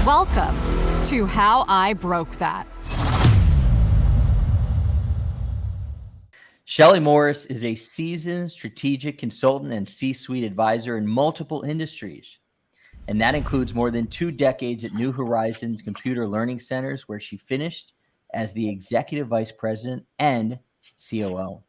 Welcome to How I Broke That. Shelley Morris is a seasoned strategic consultant and C-suite advisor in multiple industries. And that includes more than 2 decades at New Horizons Computer Learning Centers, where she finished as the executive vice president and COO.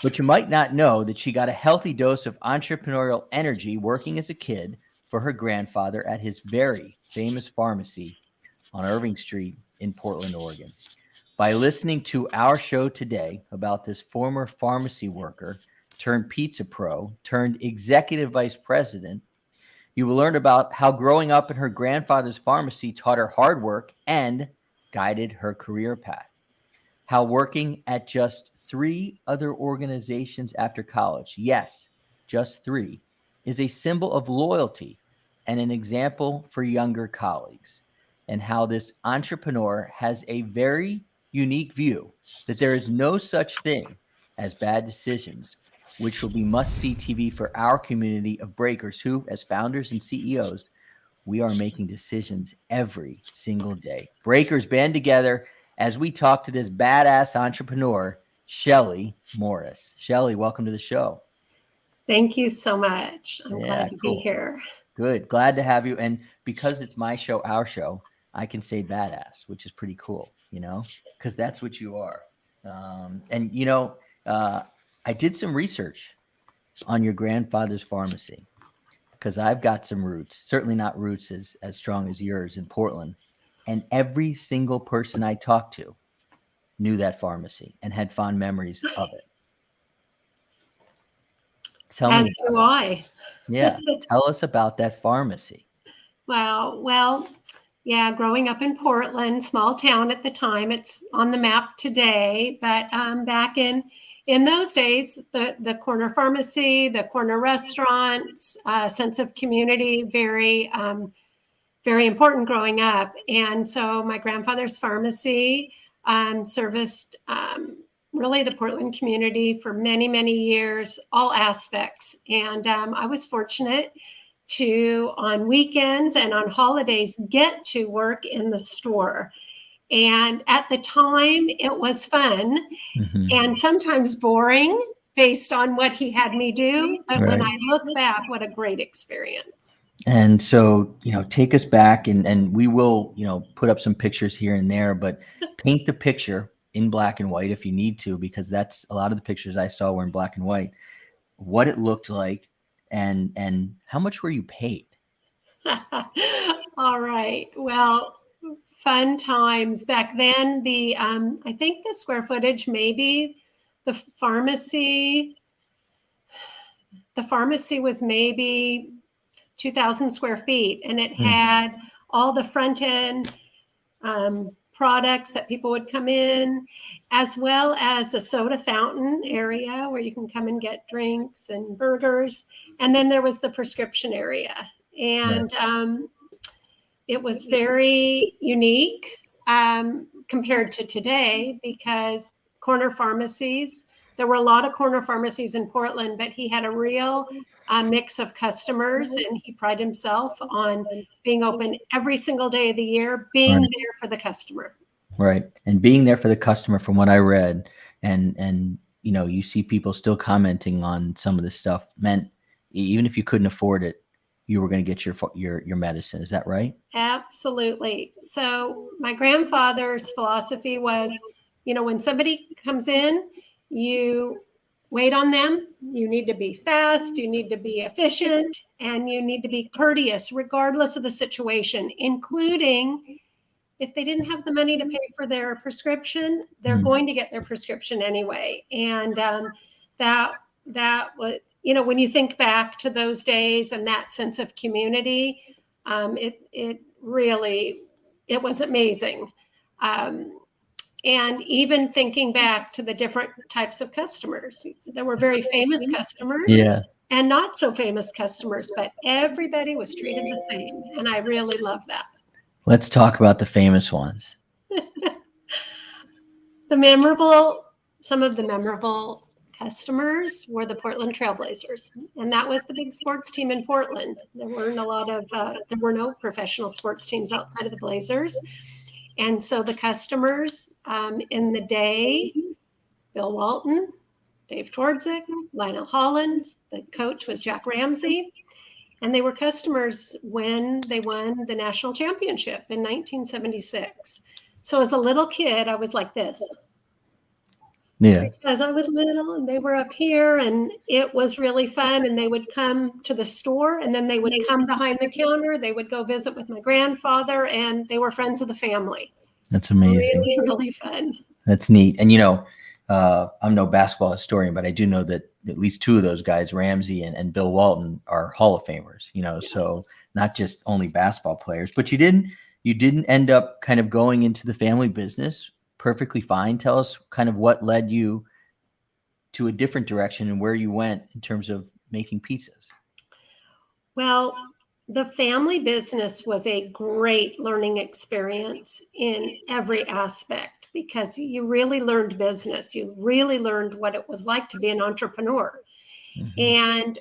But you might not know that she got a healthy dose of entrepreneurial energy working as a kid for her grandfather at his very famous pharmacy on Irving Street in Portland, Oregon. By listening to our show today about this former pharmacy worker turned pizza pro turned executive vice president, you will learn about how growing up in her grandfather's pharmacy taught her hard work and guided her career path. How working at just 3 other organizations after college, yes, just 3, is a symbol of loyalty and an example for younger colleagues. And how this entrepreneur has a very unique view that there is no such thing as bad decisions, which will be must-see TV for our community of breakers who, as founders and CEOs, we are making decisions every single day. Breakers, band together as we talk to this badass entrepreneur, Shelley Morris. Shelley, welcome to the show. Thank you so much. I'm glad to be here. Good. Glad to have you. And because it's my show, our show, I can say badass, which is pretty cool, because that's what you are. I did some research on your grandfather's pharmacy because I've got some roots, certainly not roots as strong as yours in Portland. And every single person I talked to knew that pharmacy and had fond memories of it. As do I. Yeah. Tell us about that pharmacy. Wow. Well, yeah, growing up in Portland, small town at the time, it's on the map today. But back in those days, the corner pharmacy, the corner restaurants, sense of community, very, very important growing up. And so my grandfather's pharmacy serviced really the Portland community for many, many years, all aspects. And I was fortunate to, on weekends and on holidays, get to work in the store. And at the time, it was fun and sometimes boring based on what he had me do. But when I look back, what a great experience. And so, take us back and we will, put up some pictures here and there, but paint the picture in black and white if you need to, because that's a lot of the pictures I saw were in black and white, what it looked like and how much were you paid? All right. Well, fun times back then. I think the square footage, maybe the pharmacy was maybe 2,000 square feet, and it had all the front end products that people would come in, as well as a soda fountain area where you can come and get drinks and burgers. And then there was the prescription area. And it was very unique compared to today, because corner pharmacies, there were a lot of corner pharmacies in Portland, but he had a real mix of customers, and he prided himself on being open every single day of the year, being there for the customer. Right. And being there for the customer, from what I read, and you see people still commenting on some of this stuff, meant even if you couldn't afford it, you were going to get your medicine. Is that right? Absolutely. So my grandfather's philosophy was, when somebody comes in, you wait on them. You need to be fast. You need to be efficient, and you need to be courteous, regardless of the situation, including if they didn't have the money to pay for their prescription, they're going to get their prescription anyway. And that was, when you think back to those days and that sense of community, it was amazing. And even thinking back to the different types of customers, there were very famous customers and not so famous customers, but everybody was treated the same. And I really love that. Let's talk about the famous ones. Some of the memorable customers were the Portland Trailblazers, and that was the big sports team in Portland. There were no professional sports teams outside of the Blazers. And so the customers in the day, Bill Walton, Dave Twardzik, Lionel Hollins, the coach was Jack Ramsey, and they were customers when they won the national championship in 1976. So as a little kid, I was like this. Yeah. Because I was little and they were up here, and it was really fun. And they would come to the store, and then they would come behind the counter. They would go visit with my grandfather, and they were friends of the family. That's amazing. Really, really fun. That's neat. And, I'm no basketball historian, but I do know that at least two of those guys, Ramsey and Bill Walton, are Hall of Famers, so not just only basketball players, but you didn't end up kind of going into the family business. Perfectly fine. Tell us kind of what led you to a different direction and where you went in terms of making pizzas. Well, the family business was a great learning experience in every aspect, because you really learned business. You really learned what it was like to be an entrepreneur. Mm-hmm. And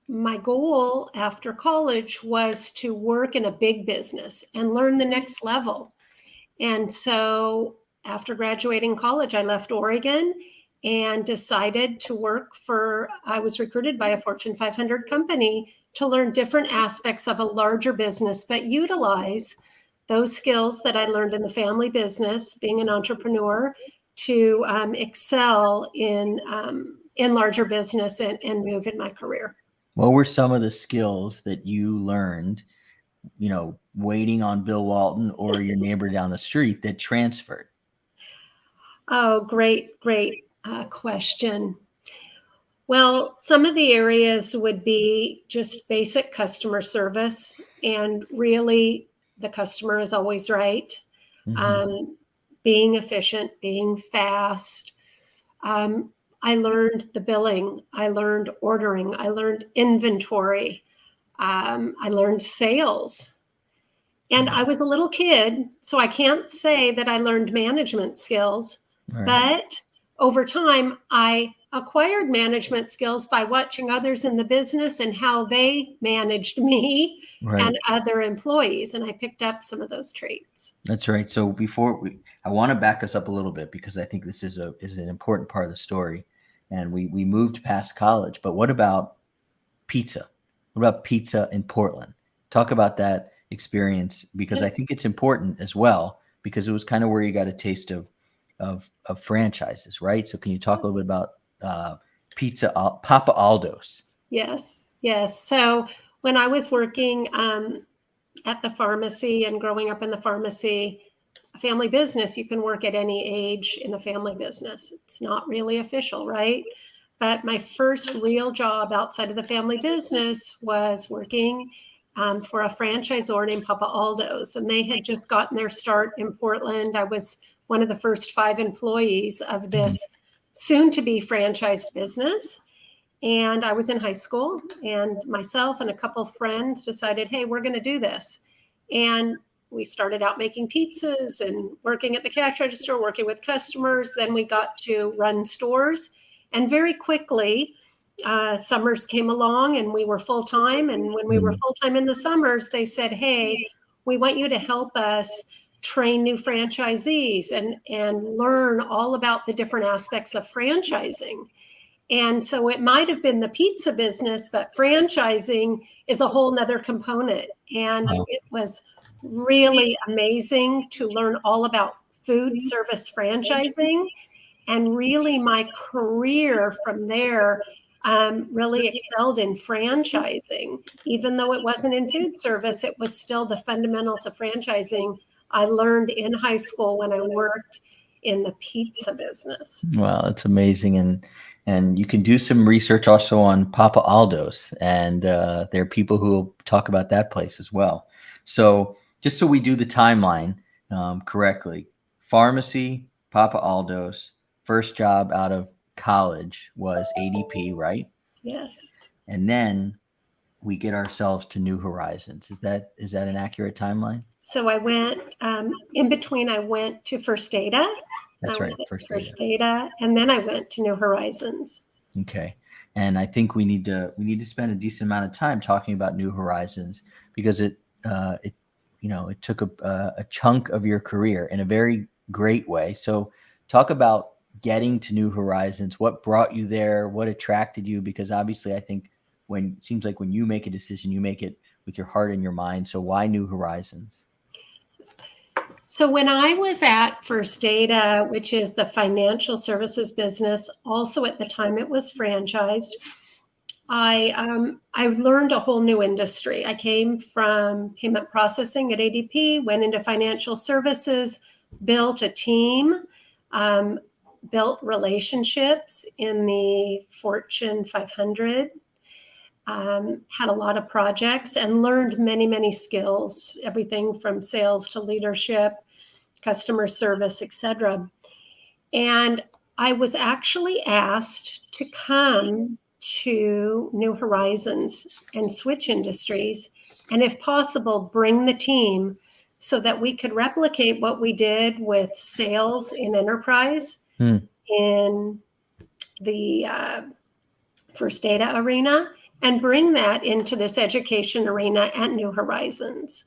my goal after college was to work in a big business and learn the next level. And so after graduating college, I left Oregon and decided to I was recruited by a Fortune 500 company to learn different aspects of a larger business, but utilize those skills that I learned in the family business, being an entrepreneur, to excel in larger business and move in my career. What were some of the skills that you learned, waiting on Bill Walton or your neighbor down the street that transferred? Oh, great question. Well, some of the areas would be just basic customer service, and really the customer is always right. Mm-hmm. Being efficient, being fast. I learned the billing. I learned ordering. I learned inventory. I learned sales. And I was a little kid, so I can't say that I learned management skills. Right. But over time, I acquired management skills by watching others in the business and how they managed me. Right. And other employees. And I picked up some of those traits. That's right. So I want to back us up a little bit, because I think this is an important part of the story. And we moved past college, but what about pizza? What about pizza in Portland? Talk about that experience, because I think it's important as well, because it was kind of where you got a taste of franchises, right? So can you talk a little bit about pizza, Papa Aldo's? Yes. So when I was working at the pharmacy and growing up in the pharmacy, a family business, you can work at any age in a family business. It's not really official, right? But my first real job outside of the family business was working for a franchisor named Papa Aldo's, and they had just gotten their start in Portland. I was one of the first 5 employees of this soon-to-be franchised business. And I was in high school, and myself and a couple of friends decided, hey, we're going to do this. And we started out making pizzas and working at the cash register, working with customers. Then we got to run stores. And very quickly, summers came along and we were full-time. And when we were full-time in the summers, they said, hey, we want you to help us train new franchisees and learn all about the different aspects of franchising. And so it might have been the pizza business, but franchising is a whole nother component. And it was really amazing to learn all about food service franchising. And really my career from there really excelled in franchising. Even though it wasn't in food service, it was still the fundamentals of franchising I learned in high school when I worked in the pizza business. Wow, that's amazing. And you can do some research also on Papa Aldo's, and there are people who will talk about that place as well. So just so we do the timeline correctly, pharmacy, Papa Aldo's, first job out of college was ADP, right? Yes. And then we get ourselves to New Horizons. Is that an accurate timeline? So I went in between. I went to First Data, That's I was right. at First First Data. Data, and then I went to New Horizons. Okay. And I think we need to spend a decent amount of time talking about New Horizons, because it took a chunk of your career in a very great way. So talk about getting to New Horizons. What brought you there? What attracted you? Because obviously I think when you make a decision, you make it with your heart and your mind. So why New Horizons? So when I was at First Data, which is the financial services business, also at the time it was franchised, I learned a whole new industry. I came from payment processing at ADP, went into financial services, built a team, built relationships in the Fortune 500, had a lot of projects, and learned many, many skills, everything from sales to leadership, customer service, etc. And I was actually asked to come to New Horizons and switch industries, and if possible, bring the team so that we could replicate what we did with sales in enterprise in the First Data arena, and bring that into this education arena at New Horizons.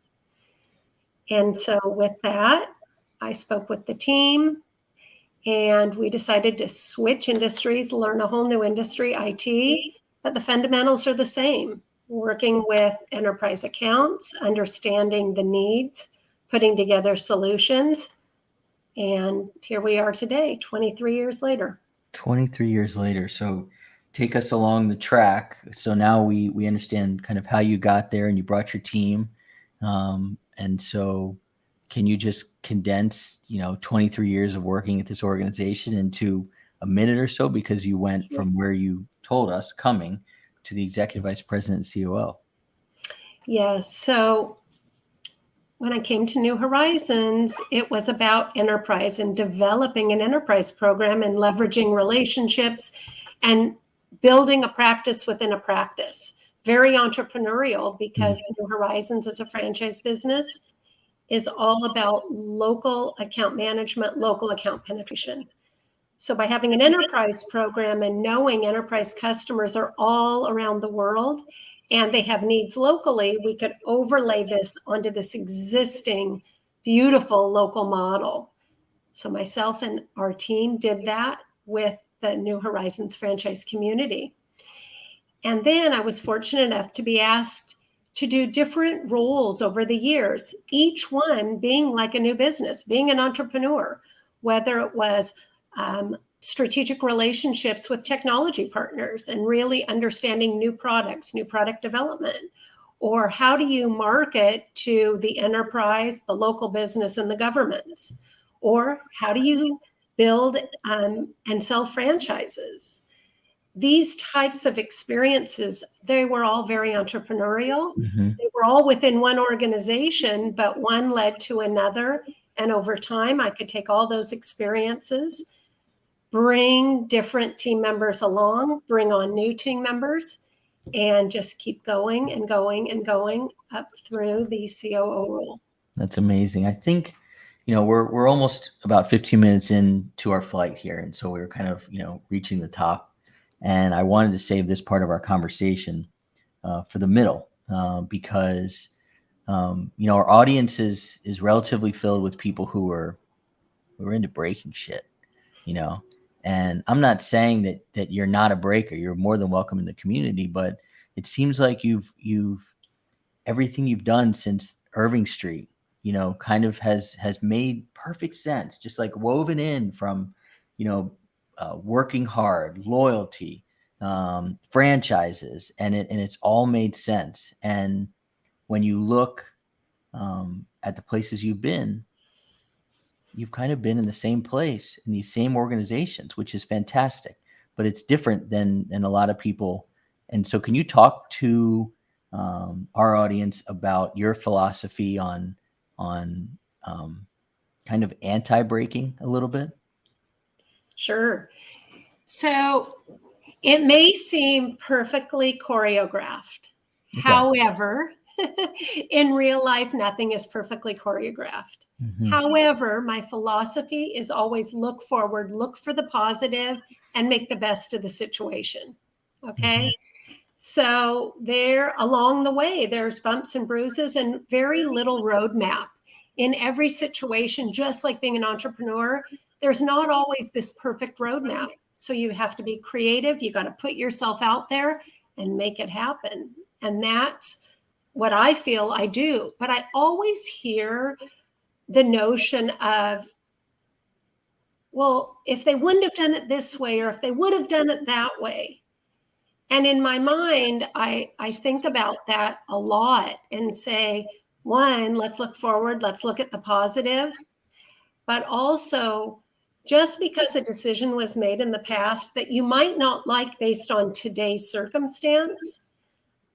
And so with that, I spoke with the team, and we decided to switch industries, learn a whole new industry, IT, but the fundamentals are the same. Working with enterprise accounts, understanding the needs, putting together solutions. And here we are today, 23 years later. 23 years later. So take us along the track. So now we understand kind of how you got there, and you brought your team. And so can you just condense, 23 years of working at this organization into a minute or so, because you went from where you told us coming to the executive vice president and COO? Yes. So when I came to New Horizons, it was about enterprise and developing an enterprise program and leveraging relationships and building a practice within a practice. Very entrepreneurial, because New Horizons as a franchise business is all about local account management, local account penetration. So by having an enterprise program and knowing enterprise customers are all around the world and they have needs locally, we could overlay this onto this existing beautiful local model. So myself and our team did that with the New Horizons franchise community. And then I was fortunate enough to be asked to do different roles over the years, each one being like a new business, being an entrepreneur, whether it was strategic relationships with technology partners and really understanding new products, new product development, or how do you market to the enterprise, the local business, and the governments, or how do you build and sell franchises. These types of experiences, they were all very entrepreneurial. They were all within one organization, but one led to another. And over time, I could take all those experiences, bring different team members along, bring on new team members, and just keep going and going and going up through the COO role. That's amazing. I think, we're almost about 15 minutes into our flight here. And so we're kind of, reaching the top. And I wanted to save this part of our conversation for the middle because, our audience is relatively filled with people who are into breaking shit, and I'm not saying that you're not a breaker. You're more than welcome in the community, but it seems like you've everything you've done since Irving Street, kind of has made perfect sense, just like woven in from, working hard, loyalty, franchises, and it's all made sense. And when you look at the places you've kind of been in the same place in these same organizations, which is fantastic, but it's different than a lot of people. And so can you talk to our audience about your philosophy on kind of anti-breaking a little bit? Sure. So it may seem perfectly choreographed. However, In real life, nothing is perfectly choreographed. Mhm. However, my philosophy is always look forward, look for the positive, and make the best of the situation. Okay. Mhm. So there, along the way, there's bumps and bruises and very little roadmap in every situation. Just like being an entrepreneur, there's not always this perfect roadmap. So you have to be creative. You got to put yourself out there and make it happen. And that's what I feel I do. But I always hear the notion of, well, if they wouldn't have done it this way, or if they would have done it that way. And in my mind, I think about that a lot and say, one, let's look forward, let's look at the positive, but also just because a decision was made in the past that you might not like based on today's circumstance,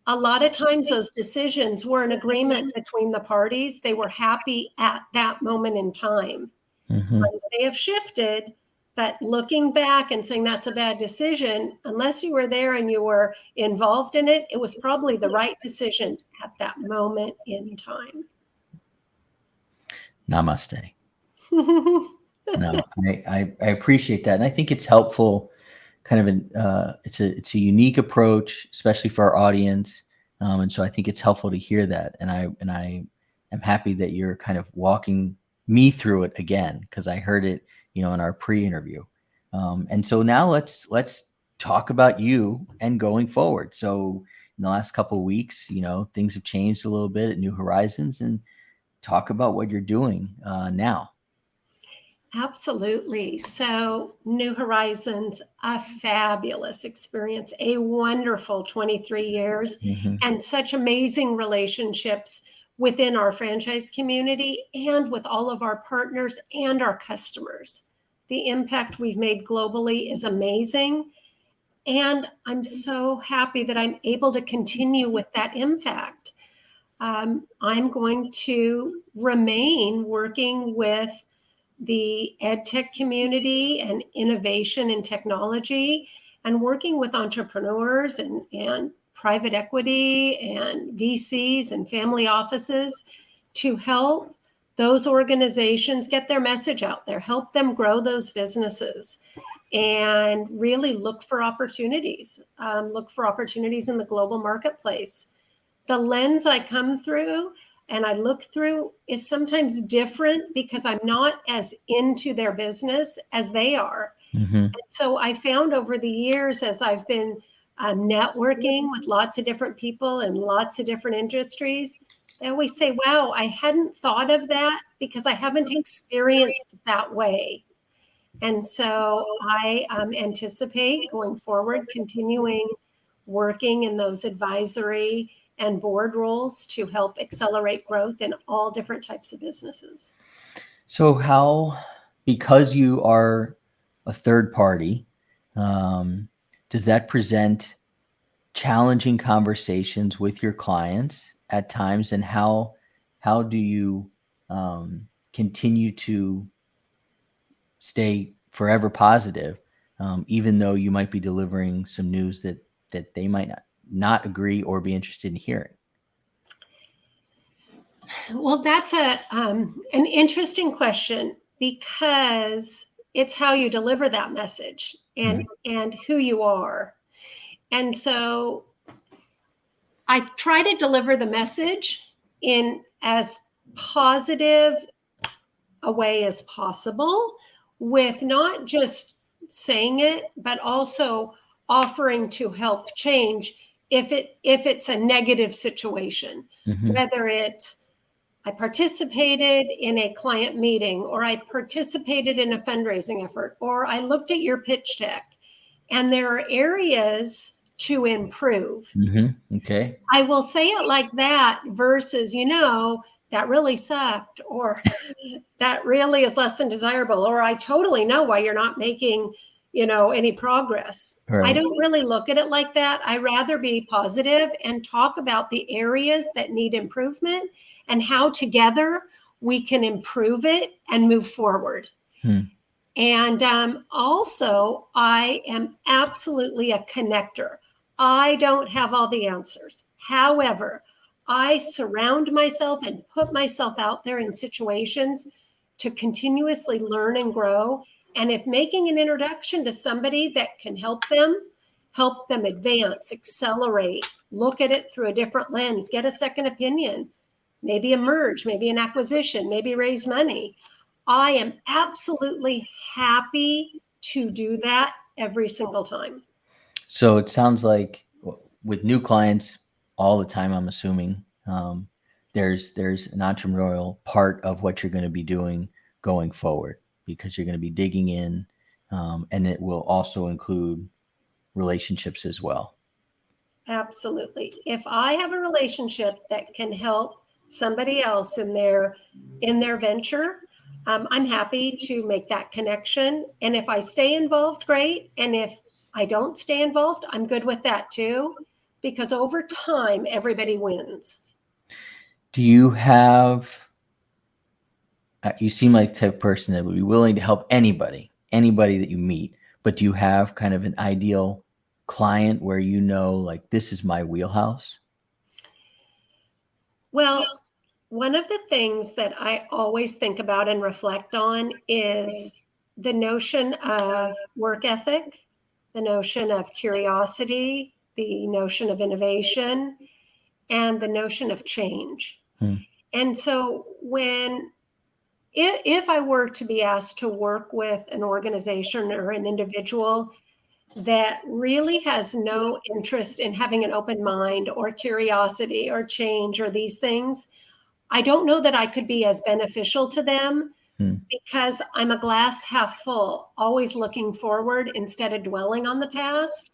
a lot of times those decisions were an agreement between the parties. They were happy at that moment in time. Mhm. Times may have shifted, but looking back and saying that's a bad decision, unless you were there and you were involved in it, it was probably the right decision at that moment in time. Namaste. No, I appreciate that, and I think it's helpful. Kind of it's a unique approach, especially for our audience, and so I think it's helpful to hear that. And I am happy that you're kind of walking me through it again, because I heard it, in our pre-interview. And so now let's talk about you and going forward. So in the last couple of weeks, things have changed a little bit at New Horizons, and talk about what you're doing now. Absolutely. So, New Horizons, a fabulous experience, a wonderful 23 years, Mhm. and such amazing relationships within our franchise community and with all of our partners and our customers. The impact we've made globally is amazing. And I'm so happy that I'm able to continue with that impact. I'm going to remain working with the ed tech community and innovation and technology, and working with entrepreneurs and private equity and VCs and family offices to help those organizations get their message out there, help them grow those businesses, and really look for opportunities, in the global marketplace. The lens I come through and I look through is sometimes different because I'm not as into their business as they are. Mhm. And so I found over the years, as I've been networking with lots of different people in lots of different industries, I always say, wow, I hadn't thought of that because I haven't experienced that way. And so I anticipate going forward, continuing working in those advisory and board roles to help accelerate growth in all different types of businesses. So because you are a third party, does that present challenging conversations with your clients at times? And how do you continue to stay forever positive, even though you might be delivering some news that they might not agree or be interested in hearing? Well, that's an interesting question because it's how you deliver that message and who you are. And so I try to deliver the message in as positive a way as possible, with not just saying it, but also offering to help change if it's a negative situation, Mhm. whether it's I participated in a client meeting, or I participated in a fundraising effort, or I looked at your pitch deck and there are areas to improve. Mhm. Okay. I will say it like that versus, that really sucked, or that really is less than desirable, or I totally know why you're not making, any progress. I Right. don't really look at it like that. I rather be positive and talk about the areas that need improvement and how together we can improve it and move forward. Hmm. And also, I am absolutely a connector. I don't have all the answers. However, I surround myself and put myself out there in situations to continuously learn and grow. And if making an introduction to somebody that can help them advance, accelerate, look at it through a different lens, get a second opinion, maybe a merge, maybe an acquisition, maybe raise money, I am absolutely happy to do that every single time. So it sounds like with new clients all the time, I'm assuming there's an entrepreneurial part of what you're going to be doing going forward, because you're going to be digging in, and it will also include relationships as well. Absolutely. If I have a relationship that can help somebody else in their venture, I'm happy to make that connection. And if I stay involved, great. And if I don't stay involved, I'm good with that too, because over time, everybody wins. Do you have, you seem like the type of person that would be willing to help anybody that you meet, but do you have kind of an ideal client where you know, like, this is my wheelhouse? Well, one of the things that I always think about and reflect on is the notion of work ethic, the notion of curiosity, the notion of innovation, and the notion of change. And so if I were to be asked to work with an organization or an individual that really has no interest in having an open mind or curiosity or change or these things, I don't know that I could be as beneficial to them, because I'm a glass half full, always looking forward instead of dwelling on the past.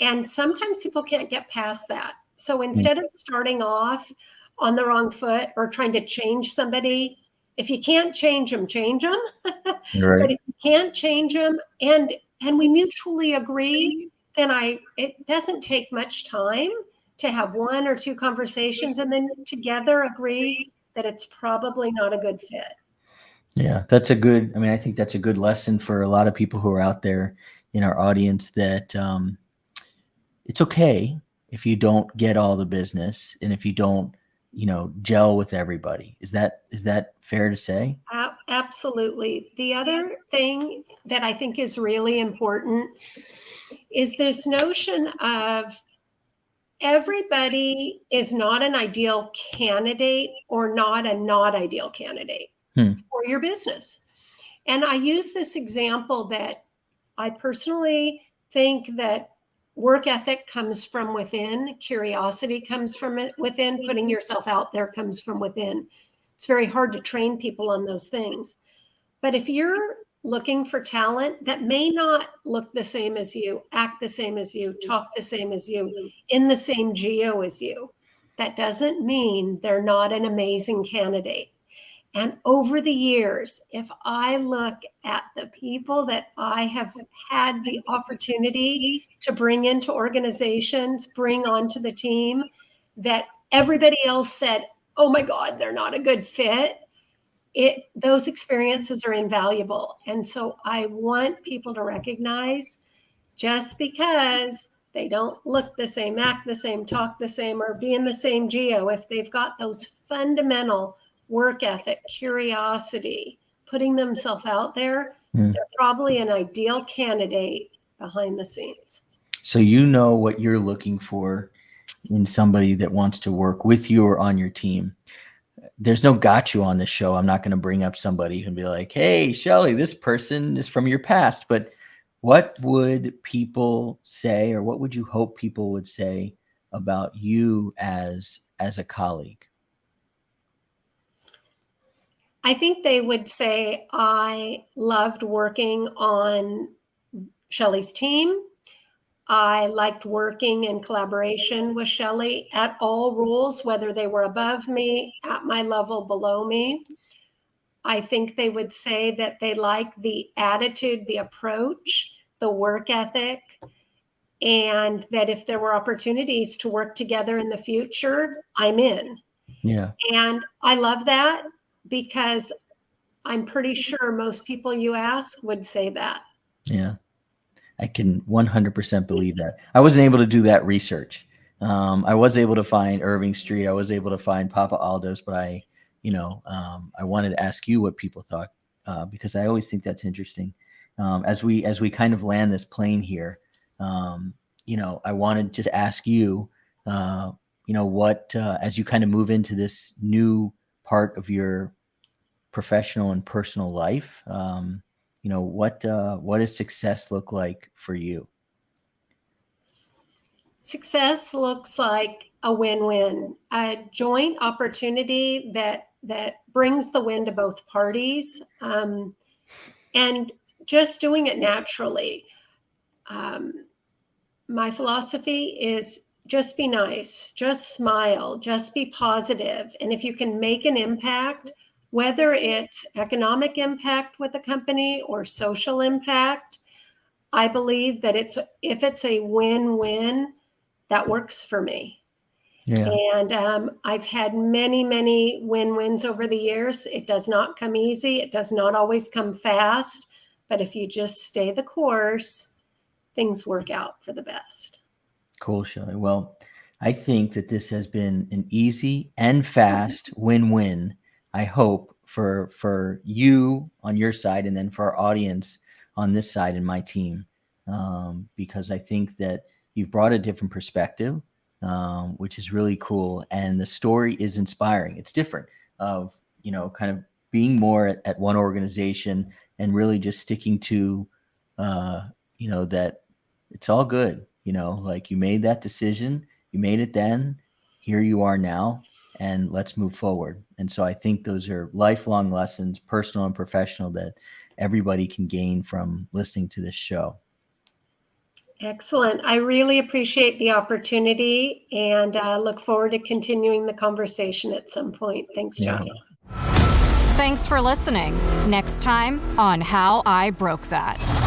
And sometimes people can't get past that. So instead of starting off on the wrong foot or trying to change somebody, if you can't change them, change them. Right. But if you can't change them and we mutually agree, then it doesn't take much time to have one or two conversations and then together agree that it's probably not a good fit. Yeah, I think that's a good lesson for a lot of people who are out there in our audience, that it's okay if you don't get all the business and if you don't, gel with everybody. Is that fair to say? Absolutely. The other thing that I think is really important is this notion of everybody is not an ideal candidate or not ideal candidate for your business. And I use this example that I personally think that work ethic comes from within, curiosity comes from within, putting yourself out there comes from within. It's very hard to train people on those things. But if you're looking for talent that may not look the same as you, act the same as you, talk the same as you, in the same geo as you, that doesn't mean they're not an amazing candidate. And over the years, if I look at the people that I have had the opportunity to bring into organizations, bring onto the team, that everybody else said, oh my God, they're not a good fit, those experiences are invaluable. And so I want people to recognize, just because they don't look the same, act the same, talk the same, or be in the same geo, if they've got those fundamental work ethic, curiosity, putting themselves out there, they're probably an ideal candidate behind the scenes. So you know what you're looking for in somebody that wants to work with you or on your team. There's no got you on this show. I'm not going to bring up somebody and be like, hey, Shelley, this person is from your past. But what would people say, or what would you hope people would say about you as a colleague? I think they would say I loved working on Shelley's team. I liked working in collaboration with Shelley at all roles, whether they were above me, at my level, below me. I think they would say that they like the attitude, the approach, the work ethic, and that if there were opportunities to work together in the future, I'm in. Yeah. And I love that, because I'm pretty sure most people you ask would say that. Yeah. I can 100% believe that. I wasn't able to do that research. I was able to find Irving Street. I was able to find Papa Aldo's, but I wanted to ask you what people thought, because I always think that's interesting. As we kind of land this plane here, I wanted just to ask you, what, as you kind of move into this new part of your professional and personal life, what does success look like for you? Success looks like a win-win, a joint opportunity that brings the win to both parties, and just doing it naturally. My philosophy is just be nice, just smile, just be positive. And if you can make an impact, whether it's economic impact with the company or social impact, I believe that if it's a win-win, that works for me. Yeah. And I've had many, many win-wins over the years. It does not come easy. It does not always come fast. But if you just stay the course, things work out for the best. Cool, Shelley. Well, I think that this has been an easy and fast win-win, I hope, for you on your side, and then for our audience on this side and my team, because I think that you've brought a different perspective, which is really cool. And the story is inspiring. It's different of, kind of being more at one organization and really just sticking to, that it's all good. Like you made that decision, you made it then, here you are now, and let's move forward. And so I think those are lifelong lessons, personal and professional, that everybody can gain from listening to this show. Excellent. I really appreciate the opportunity, and look forward to continuing the conversation at some point. Thanks, John. Thanks for listening. Next time on How I Broke That.